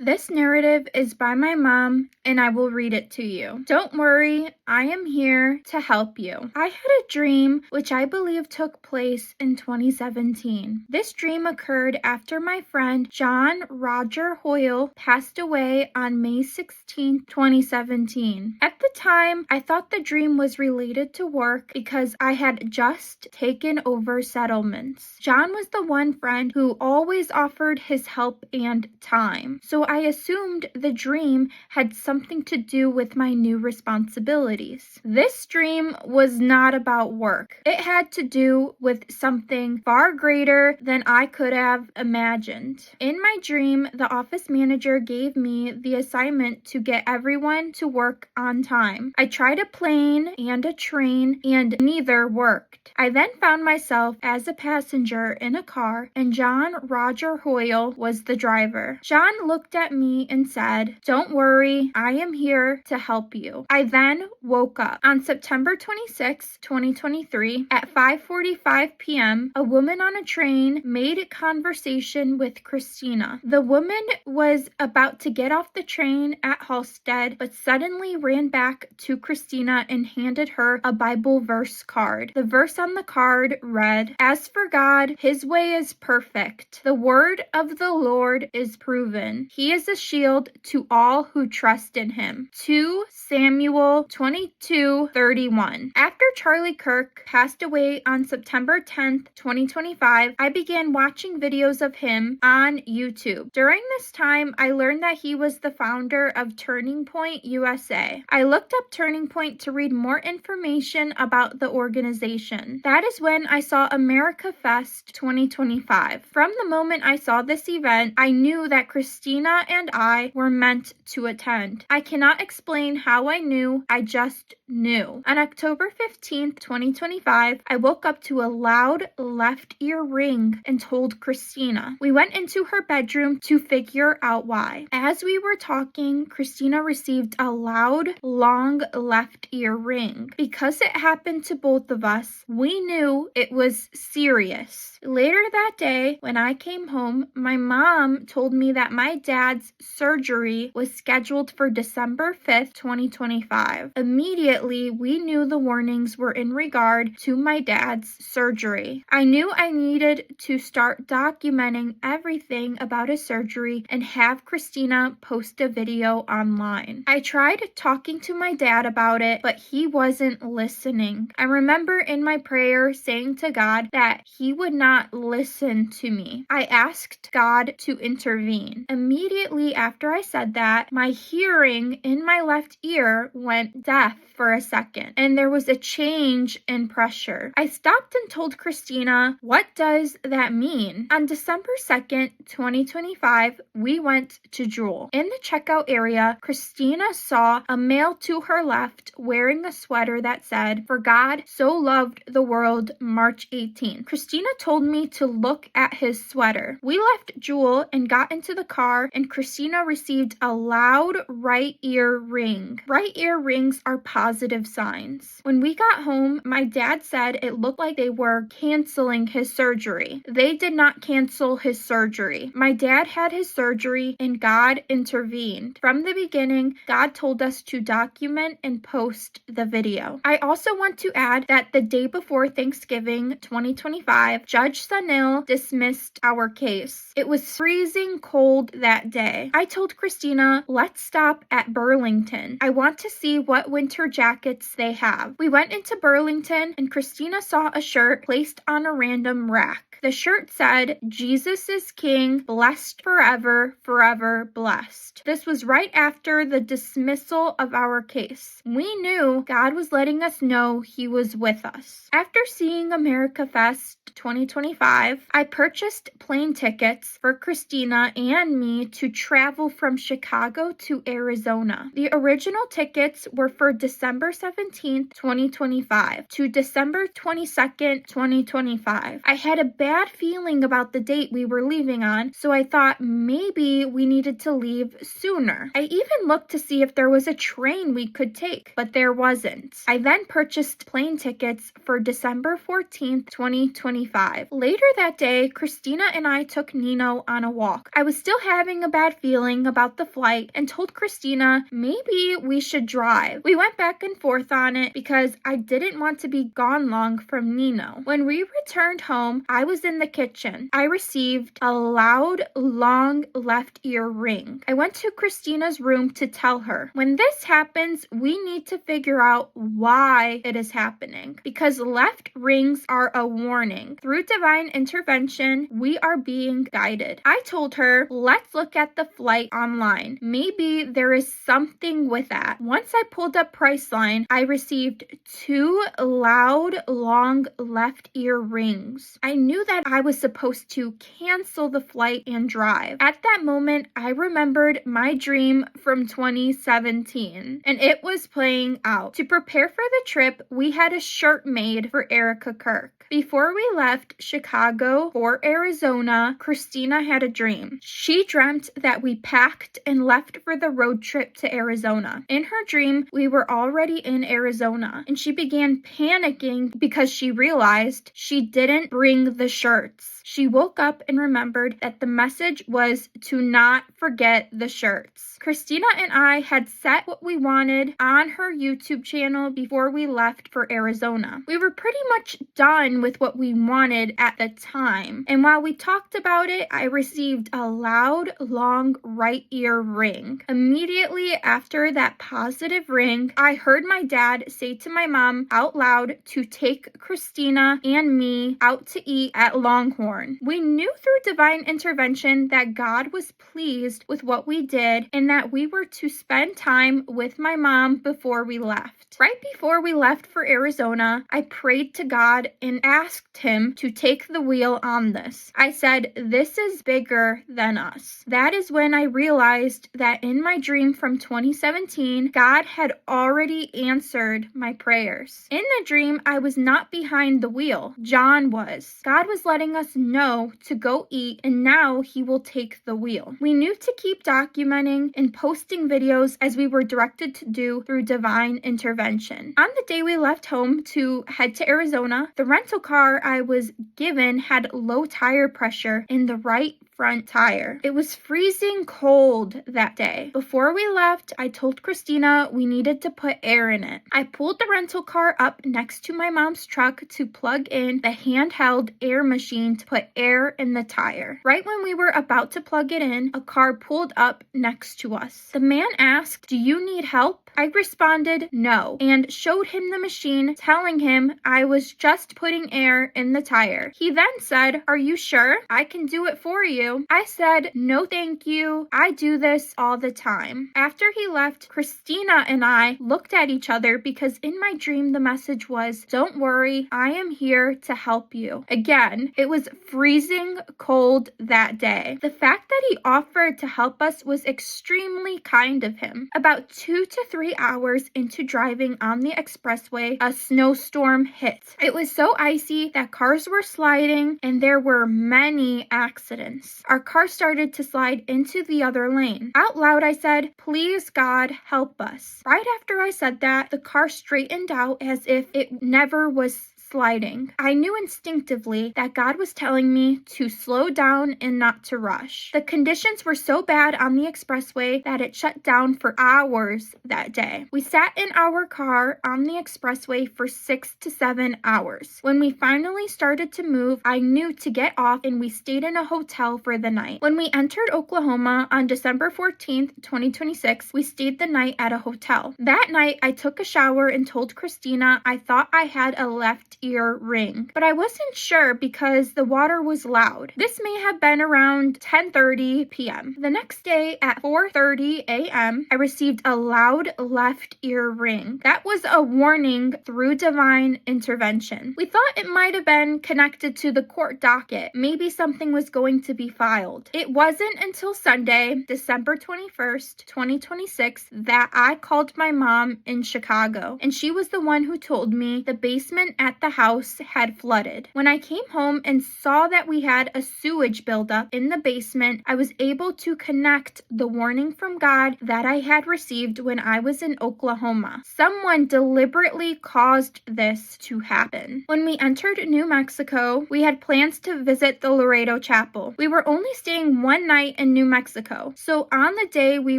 This narrative is by my mom, and I will read it to you. Don't worry, I am here to help you. I had a dream which I believe took place in 2017. This dream occurred after my friend John Roger Hoyle passed away on May 16, 2017. At the time, I thought the dream was related to work because I had just taken over settlements. John was the one friend who always offered his help and time, so I assumed the dream had something to do with my new responsibilities. This dream was not about work. It had to do with something far greater than I could have imagined. In my dream, the office manager gave me the assignment to get everyone to work on time. I tried a plane and a train, and neither worked. I then found myself as a passenger in a car, and John Roger Hoyle was the driver. John looked at me and said, "Don't worry, I am here to help you." I then woke up. On September 26, 2023, at 5:45 p.m., a woman on a train made conversation with Christina. The woman was about to get off the train at Halstead, but suddenly ran back to Christina and handed her a Bible verse card. The verse on the card read, "As for God, his way is perfect. The word of the Lord is proven. He is a shield to all who trust in him." 2 Samuel 22:31. After Charlie Kirk passed away on September 10th, 2025, I began watching videos of him on YouTube. During this time, I learned that he was the founder of Turning Point USA. I looked up Turning Point to read more information about the organization. That is when I saw America Fest 2025. From the moment I saw this event, I knew that Christina and I were meant to attend. I cannot explain how I knew, I just knew. On October 15th, 2025, I woke up to a loud left ear ring and told Christina. We went into her bedroom to figure out why. As we were talking, Christina received a loud, long left ear ring. Because it happened to both of us, we knew it was serious. Later that day, when I came home, my mom told me that my dad's surgery was scheduled for December 5th, 2025. Immediately, we knew the warnings were in regard to my dad's surgery. I knew I needed to start documenting everything about his surgery and have Christina post a video online. I tried talking to my dad about it, but he wasn't listening. I remember in my prayer saying to God that he would not listen to me. I asked God to intervene. Immediately after I said that, my hearing in my left ear went deaf for a second, and there was a change in pressure. I stopped and told Christina, "What does that mean?" On December 2nd, 2025, we went to Jewel. In the checkout area, Christina saw a male to her left wearing a sweater that said, "For God so loved the world, March 18th. Christina told me to look at his sweater. We left Jewel and got into the car, and Christina received a loud right ear ring. Right ear rings are positive signs. When we got home, my dad said it looked like they were canceling his surgery. They did not cancel his surgery. My dad had his surgery and God intervened. From the beginning, God told us to document and post the video. I also want to add that the day before Thanksgiving 2025, Judge Sanil dismissed our case. It was freezing cold that day. I told Christina, "Let's stop at Burlington. I want to see what winter jackets they have." We went into Burlington and Christina saw a shirt placed on a random rack. The shirt said, "Jesus is King, blessed forever, forever blessed." This was right after the dismissal of our case. We knew God was letting us know he was with us. After seeing America Fest 2025, I purchased plane tickets for Christina and me to travel from Chicago to Arizona. The original tickets were for December 17th, 2025 to December 22nd, 2025. I had a bad bad feeling about the date we were leaving on, so I thought maybe we needed to leave sooner. I even looked to see if there was a train we could take, but there wasn't. I then purchased plane tickets for December 14th, 2025. Later that day, Christina and I took Nino on a walk. I was still having a bad feeling about the flight and told Christina maybe we should drive. We went back and forth on it because I didn't want to be gone long from Nino. When we returned home, I was in the kitchen. I received a loud, long left ear ring. I went to Christina's room to tell her. When this happens, we need to figure out why it is happening, because left rings are a warning. Through divine intervention, we are being guided. I told her, let's look at the flight online. Maybe there is something with that. Once I pulled up Priceline, I received 2 loud, long left ear rings. I knew that I was supposed to cancel the flight and drive. At that moment, I remembered my dream from 2017, and it was playing out. To prepare for the trip, we had a shirt made for Erica Kirk. Before we left Chicago for Arizona, Christina had a dream. She dreamt that we packed and left for the road trip to Arizona. In her dream, we were already in Arizona, and she began panicking because she realized she didn't bring the shirts. She woke up and remembered that the message was to not forget the shirts. Christina and I had set what we wanted on her YouTube channel before we left for Arizona. We were pretty much done with what we wanted at the time, and while we talked about it, I received a loud, long right ear ring. Immediately after that positive ring, I heard my dad say to my mom out loud to take Christina and me out to eat at Longhorn. We knew through divine intervention that God was pleased with what we did and that we were to spend time with my mom before we left. Right before we left for Arizona, I prayed to God and asked him to take the wheel on this. I said, this is bigger than us. That is when I realized that in my dream from 2017, God had already answered my prayers. In the dream, I was not behind the wheel. John was. God was letting us know to go eat, and now he will take the wheel. We knew to keep documenting and posting videos as we were directed to do through divine intervention. On the day we left home to head to Arizona, the rental car I was given had low tire pressure in the right front tire. It was freezing cold that day. Before we left, I told Christina we needed to put air in it. I pulled the rental car up next to my mom's truck to plug in the handheld air machine to put air in the tire. Right when we were about to plug it in, a car pulled up next to us. The man asked, "Do you need help?" I responded no and showed him the machine, telling him I was just putting air in the tire. He then said, "Are you sure? I can do it for you." I said, "No thank you. I do this all the time." After he left, Christina and I looked at each other because in my dream the message was, "Don't worry, I am here to help you." Again, it was freezing cold that day. The fact that he offered to help us was extremely kind of him. About 2 to 3 hours into driving on the expressway, a snowstorm hit. It was so icy that cars were sliding and there were many accidents. Our car started to slide into the other lane. Out loud, I said, "Please, God, help us." Right after I said that, the car straightened out as if it never was sliding. I knew instinctively that God was telling me to slow down and not to rush. The conditions were so bad on the expressway that it shut down for hours that day. We sat in our car on the expressway for 6 to 7 hours. When we finally started to move, I knew to get off and we stayed in a hotel for the night. When we entered Oklahoma on December 14th, 2026, we stayed the night at a hotel. That night, I took a shower and told Christina I thought I had a left ear ring, but I wasn't sure because the water was loud. This may have been around 10:30 p.m. The next day at 4:30 a.m., I received a loud left ear ring. That was a warning through divine intervention. We thought it might have been connected to the court docket. Maybe something was going to be filed. It wasn't until Sunday, December 21st, 2026, that I called my mom in Chicago, and she was the one who told me the basement at the house had flooded. When I came home and saw that we had a sewage buildup in the basement, I was able to connect the warning from God that I had received when I was in Oklahoma. Someone deliberately caused this to happen. When we entered New Mexico, we had plans to visit the Laredo Chapel. We were only staying one night in New Mexico. So on the day we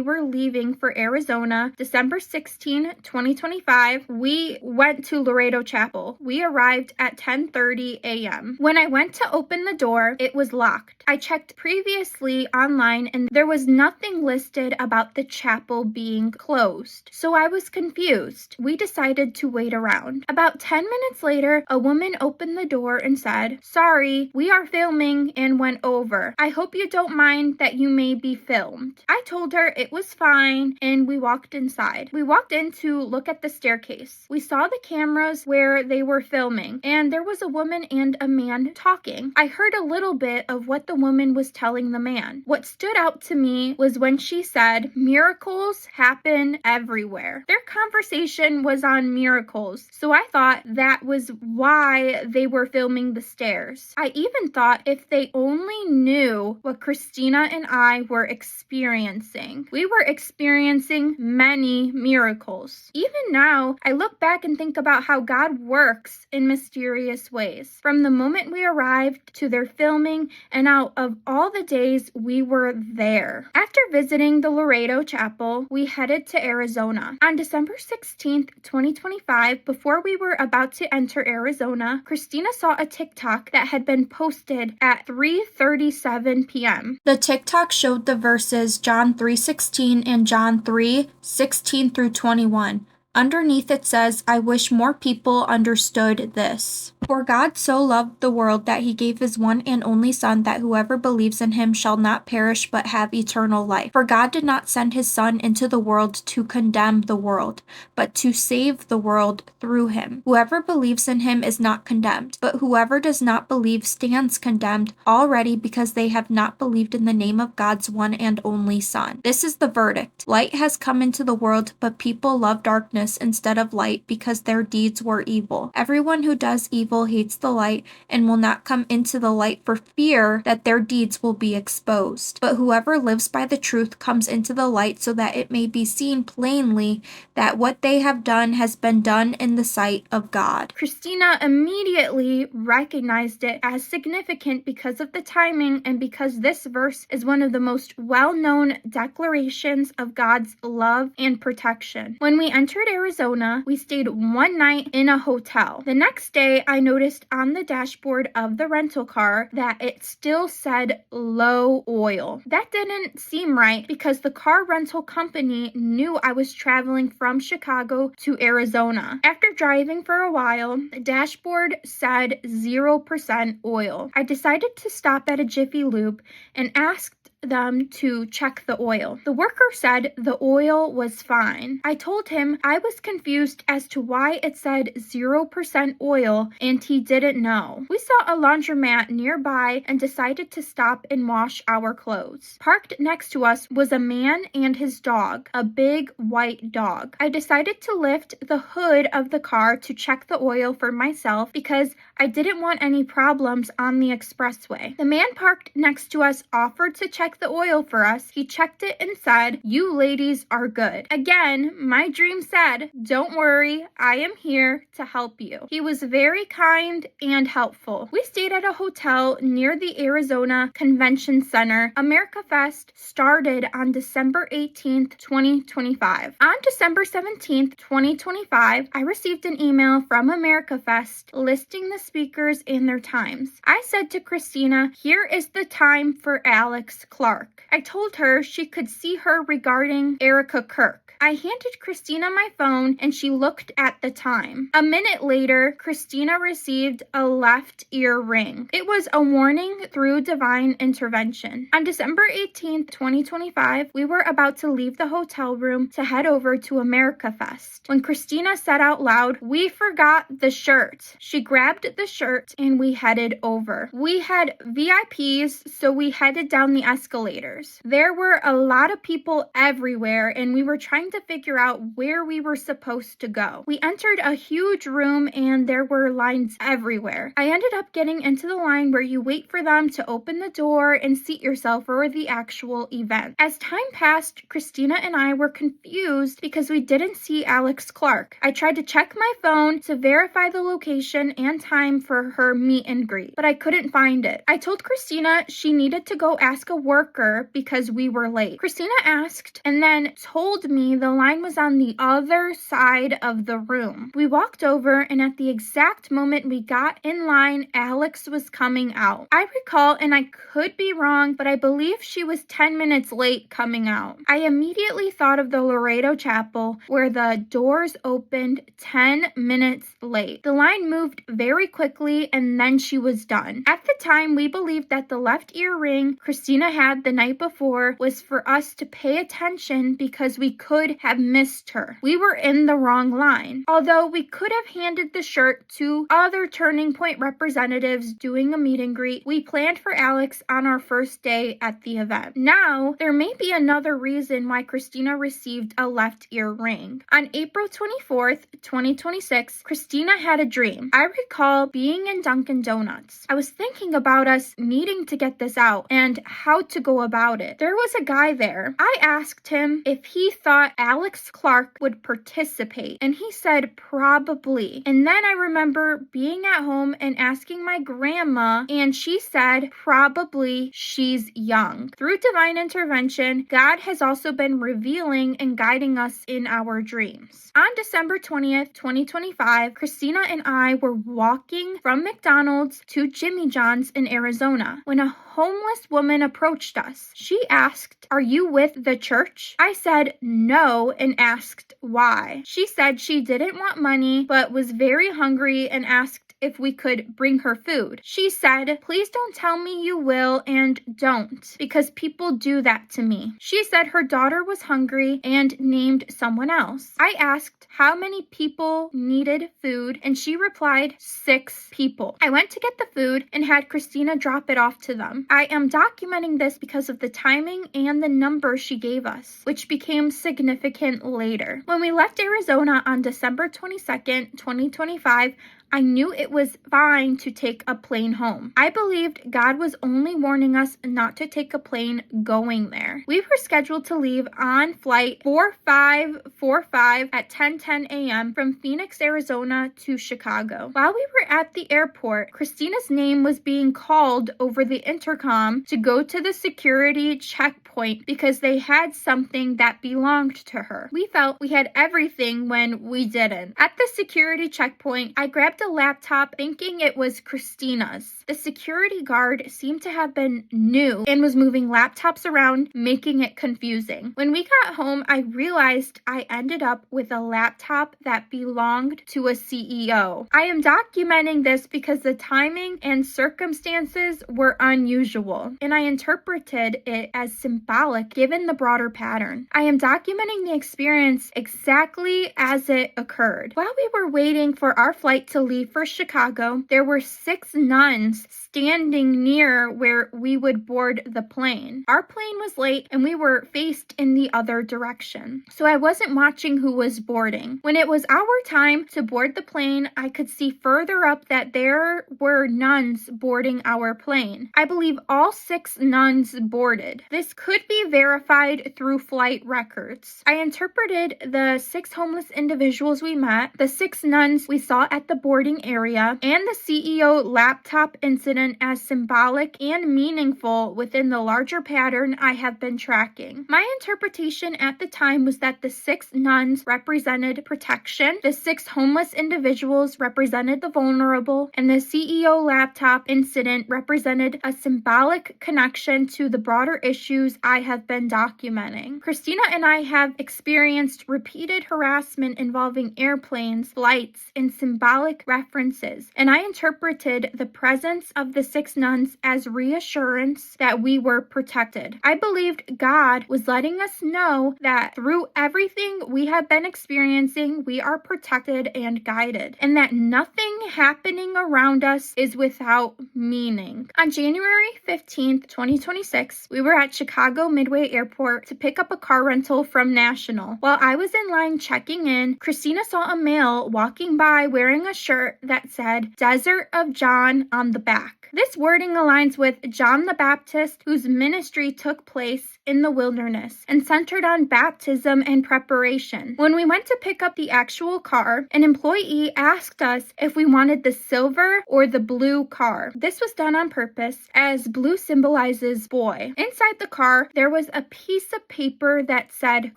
were leaving for Arizona, December 16, 2025, we went to Laredo Chapel. We arrived at 10:30 a.m. When I went to open the door, it was locked. I checked previously online and there was nothing listed about the chapel being closed. So I was confused. We decided to wait around. About 10 minutes later, a woman opened the door and said, "Sorry, we are filming," and went over. "I hope you don't mind that you may be filmed." I told her it was fine and we walked inside. We walked in to look at the staircase. We saw the cameras where they were filming and there was a woman and a man talking. I heard a little bit of what the woman was telling the man. What stood out to me was when she said, "Miracles happen everywhere." Their conversation was on miracles, so I thought that was why they were filming the stairs. I even thought if they only knew what Christina and I were experiencing. We were experiencing many miracles. Even now, I look back and think about how God works in mysterious ways. From the moment we arrived to their filming and out of all the days we were there. After visiting the Laredo Chapel, we headed to Arizona. On December 16th, 2025, before we were about to enter Arizona, Christina saw a TikTok that had been posted at 3:37 p.m. The TikTok showed the verses John 3:16 and John 3:16 through 21. Underneath it says, "I wish more people understood this. For God so loved the world that he gave his one and only Son, that whoever believes in him shall not perish but have eternal life. For God did not send his Son into the world to condemn the world, but to save the world through him. Whoever believes in him is not condemned, but whoever does not believe stands condemned already because they have not believed in the name of God's one and only Son. This is the verdict. Light has come into the world, but people love darkness instead of light because their deeds were evil. Everyone who does evil hates the light and will not come into the light for fear that their deeds will be exposed. But whoever lives by the truth comes into the light so that it may be seen plainly that what they have done has been done in the sight of God." Christina immediately recognized it as significant because of the timing and because this verse is one of the most well-known declarations of God's love and protection. When we entered Arizona, we stayed one night in a hotel. The next day, I noticed on the dashboard of the rental car that it still said low oil. That didn't seem right because the car rental company knew I was traveling from Chicago to Arizona. After driving for a while, the dashboard said 0% oil. I decided to stop at a Jiffy Lube and asked them to check the oil. The worker said the oil was fine. I told him I was confused as to why it said 0% oil and he didn't know. We saw a laundromat nearby and decided to stop and wash our clothes. Parked next to us was a man and his dog, a big white dog. I decided to lift the hood of the car to check the oil for myself because I didn't want any problems on the expressway. The man parked next to us offered to check the oil for us. He checked it and said, "You ladies are good." Again, my dream said, "Don't worry, I am here to help you." He was very kind and helpful. We stayed at a hotel near the Arizona Convention Center. America Fest started on December 18th, 2025. On December 17th, 2025, I received an email from America Fest listing the speakers and their times. I said to Christina, "Here is the time for Alex Clark." I told her she could see her regarding Erica Kirk. I handed Christina my phone and she looked at the time. A minute later, Christina received a left ear ring. It was a warning through divine intervention. On December 18th, 2025, we were about to leave the hotel room to head over to America Fest when Christina said out loud, "We forgot the shirt." She grabbed the shirt and we headed over. We had VIPs, so we headed down the escalators. There were a lot of people everywhere and we were trying trying to figure out where we were supposed to go. We entered a huge room and there were lines everywhere. I ended up getting into the line where you wait for them to open the door and seat yourself for the actual event. As time passed, Christina and I were confused because we didn't see Alex Clark. I tried to check my phone to verify the location and time for her meet and greet, but I couldn't find it. I told Christina she needed to go ask a worker because we were late. Christina asked and then told me the line was on the other side of the room. We walked over, and at the exact moment we got in line, Alex was coming out. I recall, and I could be wrong, but I believe she was 10 minutes late coming out. I immediately thought of the Laredo Chapel where the doors opened 10 minutes late. The line moved very quickly and then she was done. At the time, we believed that the left ear ring Christina had the night before was for us to pay attention because we could have missed her. We were in the wrong line. Although we could have handed the shirt to other Turning Point representatives doing a meet and greet, we planned for Alex on our first day at the event. Now, there may be another reason why Christina received a left ear ring. On April 24th, 2026, Christina had a dream. I recall being in Dunkin' Donuts. I was thinking about us needing to get this out and how to go about it. There was a guy there. I asked him if he thought Alex Clark would participate, and he said probably. And then I remember being at home and asking my grandma, and she said probably she's young. Through divine intervention, God has also been revealing and guiding us in our dreams. On December 20th, 2025, Christina and I were walking from McDonald's to Jimmy John's in Arizona when a homeless woman approached us. She asked, "Are you with the church?" I said no and asked why. She said she didn't want money but was very hungry and asked if we could bring her food. She said, "Please don't tell me you will, and don't, because people do that to me." She said her daughter was hungry and named someone else. I asked how many people needed food, and she replied 6 people. I went to get the food and had Christina drop it off to them. I am documenting this because of the timing and the number she gave us, which became significant later. When we left Arizona on December 22nd, 2025, I knew it was fine to take a plane home. I believed God was only warning us not to take a plane going there. We were scheduled to leave on flight 4545 at 10:10 a.m. from Phoenix, Arizona to Chicago. While we were at the airport, Christina's name was being called over the intercom to go to the security checkpoint because they had something that belonged to her. We felt we had everything when we didn't. At the security checkpoint, I grabbed a laptop thinking it was Christina's. The security guard seemed to have been new and was moving laptops around, making it confusing. When we got home, I realized I ended up with a laptop that belonged to a CEO. I am documenting this because the timing and circumstances were unusual, and I interpreted it as symbolic given the broader pattern. I am documenting the experience exactly as it occurred. While we were waiting for our flight to leave for Chicago, there were 6 nuns standing near where we would board the plane. Our plane was late and we were faced in the other direction, so I wasn't watching who was boarding. When it was our time to board the plane, I could see further up that there were nuns boarding our plane. I believe all 6 nuns boarded. This could be verified through flight records. I interpreted the 6 homeless individuals we met, the 6 nuns we saw at the boarding area, and the CEO laptop incident as symbolic and meaningful within the larger pattern I have been tracking. My interpretation at the time was that the 6 nuns represented protection, the 6 homeless individuals represented the vulnerable, and the CEO laptop incident represented a symbolic connection to the broader issues I have been documenting. Christina and I have experienced repeated harassment involving airplanes, flights, and symbolic references, and I interpreted the presence of the 6 nuns as reassurance that we were protected. I believed God was letting us know that through everything we have been experiencing, we are protected and guided, and that nothing happening around us is without meaning. On January 15th, 2026, we were at Chicago Midway Airport to pick up a car rental from National. While I was in line checking in, Christina saw a male walking by wearing a shirt that said Desert of John on the back. This wording aligns with John the Baptist, whose ministry took place in the wilderness and centered on baptism and preparation. When we went to pick up the actual car, an employee asked us if we wanted the silver or the blue car. This was done on purpose, as blue symbolizes boy. Inside the car, there was a piece of paper that said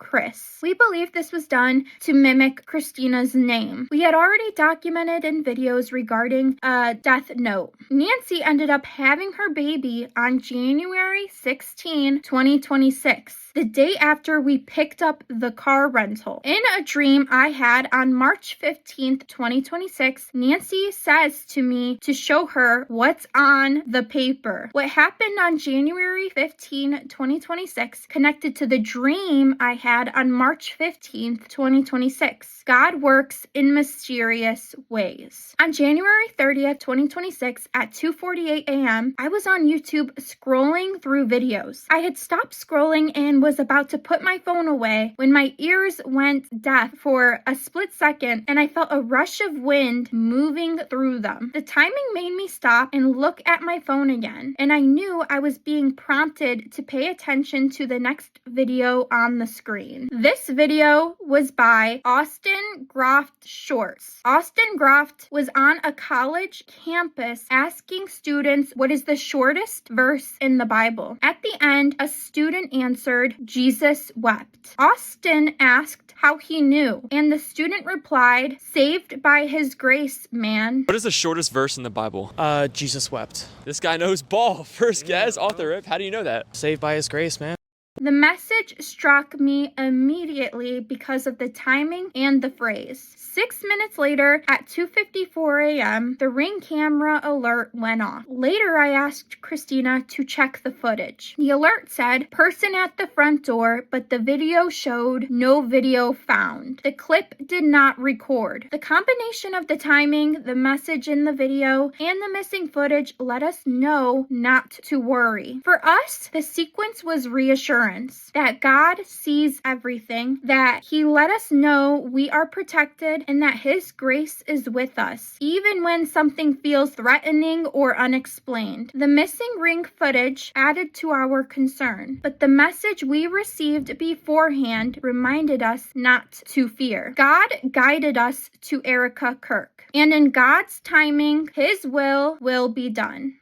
Chris. We believe this was done to mimic Christina's name. We had already documented in videos regarding a death note. Nancy ended up having her baby on January 16, 2026. The day after we picked up the car rental. In a dream I had on March 15th, 2026, Nancy says to me to show her what's on the paper. What happened on January 15, 2026 connected to the dream I had on March 15th, 2026. God works in mysterious ways. On January 30th, 2026 at 2:48 a.m., I was on YouTube scrolling through videos. I had stopped scrolling and was about to put my phone away when my ears went deaf for a split second and I felt a rush of wind moving through them. The timing made me stop and look at my phone again, and I knew I was being prompted to pay attention to the next video on the screen. This video was by Austin Groft Shorts. Austin Groft was on a college campus asking students what is the shortest verse in the Bible. At the end, a student answered, Jesus wept. Austin asked how he knew, and the student replied, saved by his grace, man. What is the shortest verse in the Bible? Jesus wept. This guy knows ball. First guess, off the rip. How do you know that? Saved by his grace, man. The message struck me immediately because of the timing and the phrase. 6 minutes later, at 2:54 a.m., the Ring camera alert went off. Later, I asked Christina to check the footage. The alert said, person at the front door, but the video showed no video found. The clip did not record. The combination of the timing, the message in the video, and the missing footage let us know not to worry. For us, the sequence was reassurance that God sees everything, that He let us know we are protected, and that His grace is with us, even when something feels threatening or unexplained. The missing Ring footage added to our concern, but the message we received beforehand reminded us not to fear. God guided us to Erica Kirk, and in God's timing, His will be done.